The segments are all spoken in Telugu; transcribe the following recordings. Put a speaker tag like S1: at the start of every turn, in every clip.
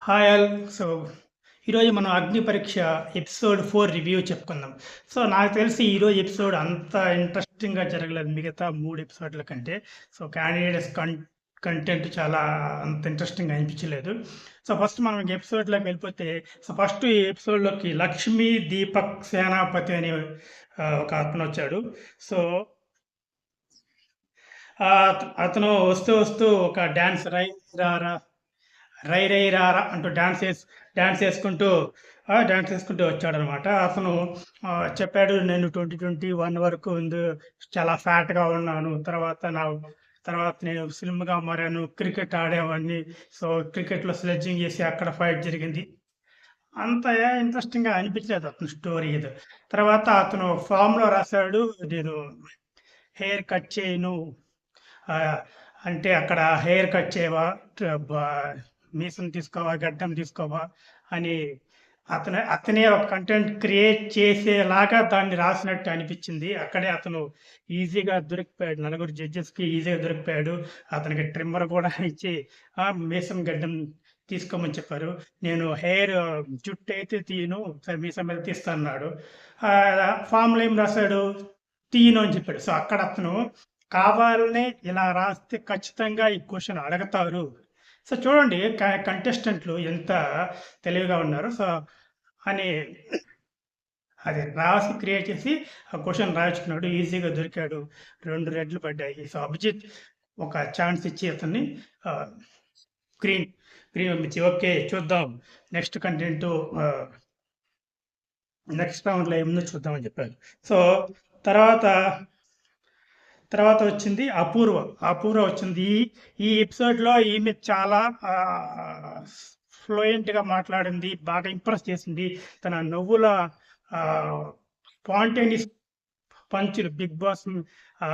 S1: Hi all. సో, ఈరోజు మనం 'అగ్ని పరీక్ష' ఎపిసోడ్ 4 రివ్యూ చెప్పుకుందాం. సో, నాకు తెలిసి ఈరోజు ఎపిసోడ్ అంత ఇంట్రెస్టింగ్‌గా జరగలేదు మిగతా 3 ఎపిసోడ్‌ల కంటే. సో, క్యాండిడేట్స్ కంటెంట్ చాలా అంత ఇంట్రెస్టింగ్‌గా అనిపించలేదు. సో, ఫస్ట్ మనం ఎపిసోడ్‌లోకి వెళ్ళిపోతే, సో, ఫస్ట్ ఈ ఎపిసోడ్‌లోకి లక్ష్మీ దీపక్ సేనాపతి అనే ఒక అతనొచ్చాడు. సో, అతను వస్తూ వస్తూ ఒక డాన్స్ రారా రై రై రారా అంటూ డాన్స్ చేసుకుంటూ డాన్స్ చేసుకుంటూ వచ్చాడనమాట. అతను చెప్పాడు, నేను 2021 వరకు చాలా ఫ్యాట్‌గా ఉన్నాను. తర్వాత నేను స్లిమ్‌గా మారాను. క్రికెట్ ఆడేవాడిని. సో, క్రికెట్‌లో స్లెడ్జింగ్ చేసి అక్కడ ఫైట్ జరిగింది. అంత ఇంట్రెస్టింగ్‌గా అనిపించలేదు అతని స్టోరీ ఇది. తర్వాత అతను ఫార్మ్‌లో రాసాడు, నేను హెయిర్ కట్ చేయను. ఆహ్, అంటే అక్కడ హెయిర్ కట్ చేయవా? బా మీసం తీసుకోవా? గడ్డం తీసుకోవా? అని అతనే ఒక కంటెంట్ క్రియేట్ చేసేలాగా దాన్ని రాసినట్టు అనిపించింది. అక్కడే అతను ఈజీగా దొరికిపోయాడు. నలుగురు జడ్జెస్‌కి ఈజీగా దొరికిపోయాడు. అతనికి ట్రిమ్మర్ కూడా ఇచ్చి మీసం, గడ్డం తీసుకోమని చెప్పారు. నేను జుట్టయితే తీయను. సరే మీసం మీద తీస్తా అన్నాడు. ఫార్మ్‌లో ఏం రాసాడు? తీయను అని చెప్పాడు. సో, అక్కడ అతను కావాలనే ఇలా రాస్తే ఖచ్చితంగా ఈ క్వెషన్ అడగతారు. సో, చూడండి కంటెస్టెంట్లు ఎంత తెలివిగా ఉన్నారు. సో, అని అది రాసి క్రియేట్ చేసి ఆ క్వెషన్ రాయించుకున్నాడు. ఈజీగా దొరికాడు. 2 రెడ్లు పడ్డాయి. సో, అభిజిత్ ఒక ఛాన్స్ ఇచ్చి అతన్ని ఆహ్, గ్రీన్ గ్రీన్ పంపించి, ఓకే, చూద్దాం నెక్స్ట్ కంటెంటు ఆహ్, నెక్స్ట్ రౌండ్‌లో ఏముందో చూద్దామని చెప్పారు. సో, తర్వాత తర్వాత వచ్చింది అపూర్వ. అపూర్వ వచ్చింది. ఈ ఎపిసోడ్‌లో ఈమె చాలా ఫ్లూయెంట్‌గా మాట్లాడింది. బాగా ఇంప్రెస్ చేసింది. తన నవ్వుల స్పాంటేనియస్ పంచులు 'బిగ్ బాస్' ఆ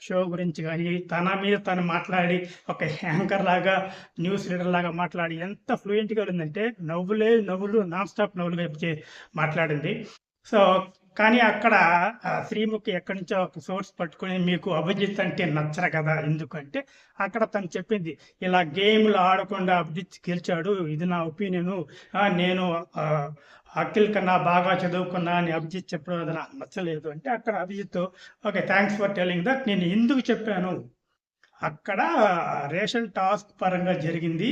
S1: షో గురించి గాని, తన మీద తను మాట్లాడి ఒక యాంకర్ లాగా, న్యూస్ రీడర్ లాగా మాట్లాడి ఎంత ఫ్లూయెంట్‌గా ఉందంటే నవ్వులే నవ్వులు, నాన్ స్టాప్ నవ్వులుగా మాట్లాడింది. సో, కానీ అక్కడ శ్రీముఖి ఎక్కడి నుంచో ఒక సోర్స్ పట్టుకొని, మీకు అభిజిత్ అంటే నచ్చరు కదా! ఎందుకంటే అక్కడ తను చెప్పింది, ఇలా గేమ్‌లు ఆడకుండా అభిజిత్ గెలిచాడు. ఇది నా ఒపీనియను. నేను ఆహ్, అఖిల్ కన్నా బాగా చదువుకున్నా అని అభిజిత్ చెప్పడం అది నాకు నచ్చలేదు. అంటే అక్కడ Abhijit, okay, thanks for telling that, నేను ఎందుకు చెప్పాను. అక్కడ రేషన్ టాస్క్ పరంగా జరిగింది.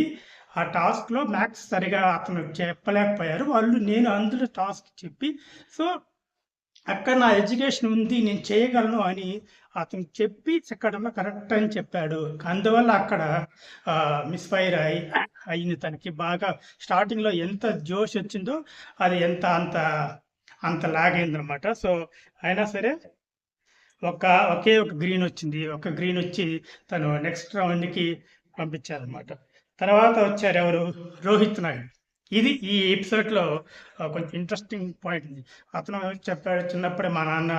S1: ఆ టాస్క్‌లో మ్యాథ్స్ సరిగ్గా అతను చెప్పలేకపోయారు. నేను అందులో టాస్క్ చెప్పి, సో, అక్కడ నా ఎడ్యుకేషన్ ఉంది. నేను చేయగలను అని అతను చెప్పి చెక్కడంలో కరెక్ట్ అని చెప్పాడు. అందువల్ల అక్కడ మిస్‌ఫైర్ అయింది తనకి. బాగా స్టార్టింగ్‌లో ఎంత జోష్ వచ్చిందో అది అంత లాగ్ అయిందనమాట. సో, అయినా సరే ఒకే ఒక గ్రీన్ వచ్చింది. ఒక గ్రీన్ వచ్చి తను నెక్స్ట్ రౌండ్‌కి పంపించారనమాట. తర్వాత వచ్చారు ఎవరు? రోహిత్ నాయుడు. ఇది ఈ ఎపిసోడ్‌లో కొంచెం ఇంట్రెస్టింగ్ పాయింట్ ఉంది. అతను చెప్పాడు, చిన్నప్పుడే మా నాన్న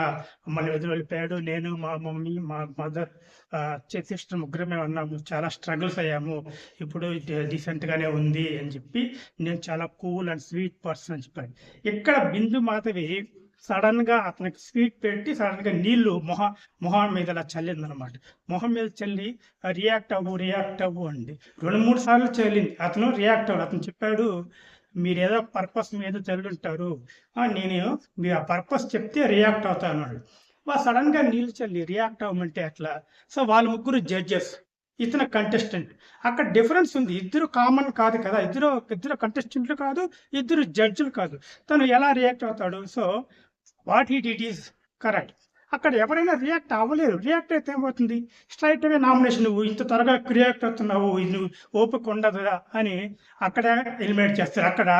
S1: మమ్మల్ని వదిలి వెళ్ళిపోయాడు. నేను, మా మమ్మీ, మా మదర్, సిస్టర్ ముగ్గురమే ఉన్నాము. చాలా స్ట్రగుల్స్ అయ్యాము. ఇప్పుడు డీసెంట్‌గానే ఉంది అని చెప్పి, నేను చాలా కూల్ అండ్ స్వీట్ పర్సన్ అని చెప్పాడు. ఇక్కడ బిందు మాధవి సడన్‌గా అతనికి స్వీట్ పెట్టి సడన్‌గా నీళ్లు మొహం మీద ఇలా చల్లిందనమాట. మొహం మీద చల్లి రియాక్ట్ అవ్వు అంది. 2, 3 సార్లు చల్లింది. అతను రియాక్ట్ అవ్వడు. అతను చెప్పాడు, మీరేదో పర్పస్ మీద చల్లుంటారు. నేను మీ ఆ పర్పస్ చెప్తే రియాక్ట్ అవుతా అన్నాడు. సడన్‌గా నీళ్ళు చల్లి రియాక్ట్ అవ్వమంటే ఎట్లా? సో, వాళ్ళు ముగ్గురు జడ్జెస్. ఇతను కంటెస్టెంట్. అక్కడ డిఫరెన్స్ ఉంది. ఇద్దరు కామన్ కాదు కదా! ఇద్దరు కంటెస్టెంట్లు కాదు. ఇద్దరు జడ్జిలు కాదు. తను ఎలా రియాక్ట్ అవుతాడు? So, what he did is correct. అక్కడ ఎవరైనా రియాక్ట్ అవ్వలేరు. రియాక్ట్ అయితే ఏమవుతుంది? స్ట్రెయిట్ అవే నామినేషన్, నువ్వు ఇంత త్వరగా రియాక్ట్ అవుతున్నావు, ఇది నువ్వు ఓపిక ఉండదురా అని అక్కడ ఎలిమినేట్ చేస్తారు. అక్కడ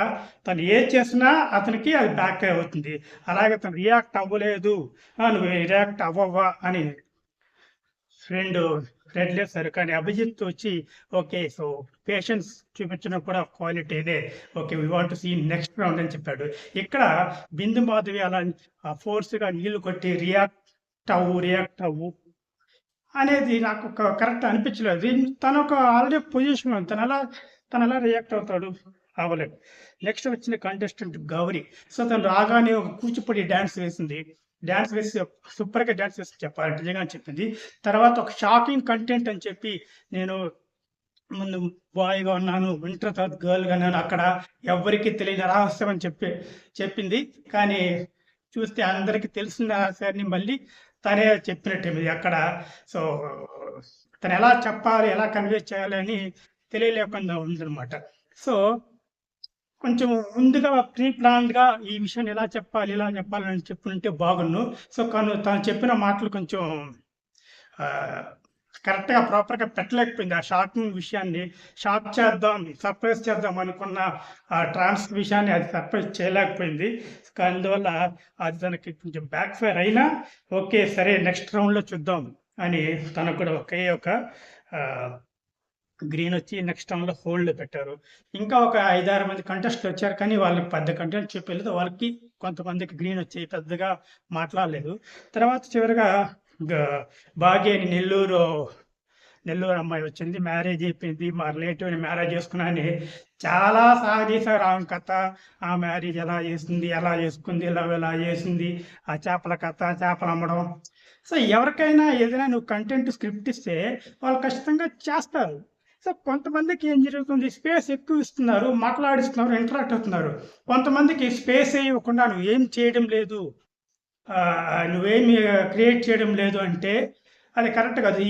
S1: తను ఏది చేసినా అతనికి అది బ్యాక్ అవుతుంది. అలాగే తను రియాక్ట్ అవ్వలేదు, నువ్వు రియాక్ట్ అవ్వవా అని 2 రెడ్‌లేసారు. కానీ అభిజిత్ వచ్చి, ఓకే. సో, పేషెన్స్ చూపించడం కూడా క్వాలిటీనే. Okay. We want to see next round అని చెప్పాడు. ఇక్కడ బిందు మాధవి అలా ఫోర్స్‌గా నీళ్లు కొట్టి రియాక్ట్ అవ్వు అనేది నాకు కరెక్ట్ అనిపించలేదు. తనొక ఆల్రెడీ పొజిషన్‌లో ఉంది. తనెలా రియాక్ట్ అవుతాడు? అవ్వలేడు. నెక్స్ట్ వచ్చిన కంటెస్టెంట్ గౌరి. సో, తను రాగానే ఒక కూచిపూడి డాన్స్ వేసింది. డాన్స్ వేసి సూపర్‌గా డాన్స్ వేసి చెప్పాలి, నిజంగానే చెప్పింది. తర్వాత ఒక షాకింగ్ కంటెంట్ అని చెప్పి, నేను ముందు బాయ్గా ఉన్నాను, ఇంటర్ తర్వాత గర్ల్గా ఉన్నాను. అక్కడ ఎవ్వరికీ తెలియని రహస్యం అని చెప్పింది. కానీ చూస్తే అందరికీ తెలిసిన రహస్యాన్ని మళ్ళీ తనే చెప్పినట్టు అక్కడ. సో తను ఎలా చెప్పాలి, ఎలా కన్వే చేయాలి అని తెలియలేకుండా ఉందన్నమాట. సో కొంచెం ముందుగా ప్రీ ప్లాన్డ్‌గా ఈ విషయాన్ని ఎలా చెప్పాలి, ఇలా చెప్పాలని చెప్పుంటే బాగున్ను. సో తను చెప్పిన మాటలు కొంచెం ఆహ్, కరెక్ట్‌గా ప్రాపర్‌గా పెట్టలేకపోయింది. ఆ షాకింగ్ విషయాన్ని సర్ప్రైజ్ చేద్దాం అనుకున్న ఆ ట్రాన్స్ విషయాన్ని అది సర్ప్రైజ్ చేయలేకపోయింది. అందువల్ల అది తనకి కొంచెం బ్యాక్ ఫైర్ అయినా ఓకే. సరే నెక్స్ట్ రౌండ్‌లో చూద్దాం అని తనకు కూడా ఒకే ఒక ఆహ్ గ్రీన్ వచ్చి నెక్స్ట్ రౌండ్‌లో హోల్డ్‌లో పెట్టారు. ఇంకా ఒక 5, 6 మంది కంటెస్టెంట్లు వచ్చారు. కానీ వాళ్ళకి పెద్ద కంటెంట్ చెప్పలేదు. వాళ్ళకి కొంతమందికి గ్రీన్ వచ్చి పెద్దగా మాట్లాడలేదు. తర్వాత చివరగా గ భాగ్య అని నెల్లూరు అమ్మాయి వచ్చింది. మ్యారేజ్ అయిపోయింది. మా రిలేటివ్‌ని మ్యారేజ్ చేసుకున్నా అని చాలా సాగదీశారు ఆమె కథ. ఆ మ్యారేజ్ ఎలా చేసింది, ఎలా చేసుకుంది, లవ్ ఎలా చేసింది, ఆ చేపల కథ, చేపలు అమ్మడం. సో ఎవరికైనా ఏదైనా నువ్వు కంటెంట్ స్క్రిప్ట్ ఇస్తే వాళ్ళు ఖచ్చితంగా చేస్తారు. సో కొంతమందికి ఏం జరుగుతుంది, స్పేస్ ఎక్కువ ఇస్తున్నారు, మాట్లాడిస్తున్నారు, ఇంటరాక్ట్ అవుతున్నారు. కొంతమందికి స్పేస్ ఇవ్వకుండా నువ్వేం చేయడం లేదు, నువ్వేమి క్రియేట్ చేయడం లేదు అంటే అది కరెక్ట్ కాదు.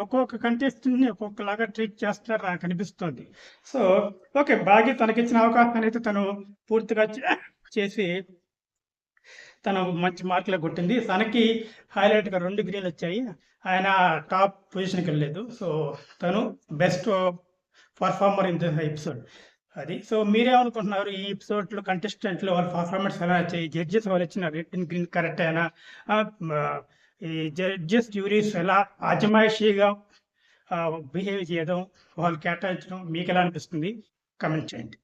S1: ఒక్కొక్క కంటెస్టెంట్‌ని ఒక్కొక్కలాగా ట్రీట్ చేస్తున్నారు నాకు అనిపిస్తుంది. So okay. భాగ్య తనకిచ్చిన అవకాశాన్ని అయితే తను పూర్తిగా చేసి తను మంచి మార్కులే కొట్టింది. తనకి హైలైట్‌గా 2 గ్రీన్‌లు వచ్చాయి. ఆయన టాప్ పొజిషన్‌కి వెళ్ళలేదు. సో తను best performer in the episode. అది. సో మీరేమనుకుంటున్నారు? ఈ ఎపిసోడ్‌లో కంటెస్టెంట్‌లు వాళ్ళ పర్ఫార్మెన్స్ ఎలా వచ్చాయి? జడ్జెస్ వాళ్ళిచ్చిన రేటింగ్ గ్రీన్ కరెక్టేనా? ఆహ్, మ ఈ జడ్జెస్, జ్యూరీస్ ఎలా అజమాయిషీగా బిహేవ్ చేయడం, వాళ్ళు కేటాయించడం మీకెలా అనిపిస్తుంది? కామెంట్ చేయండి.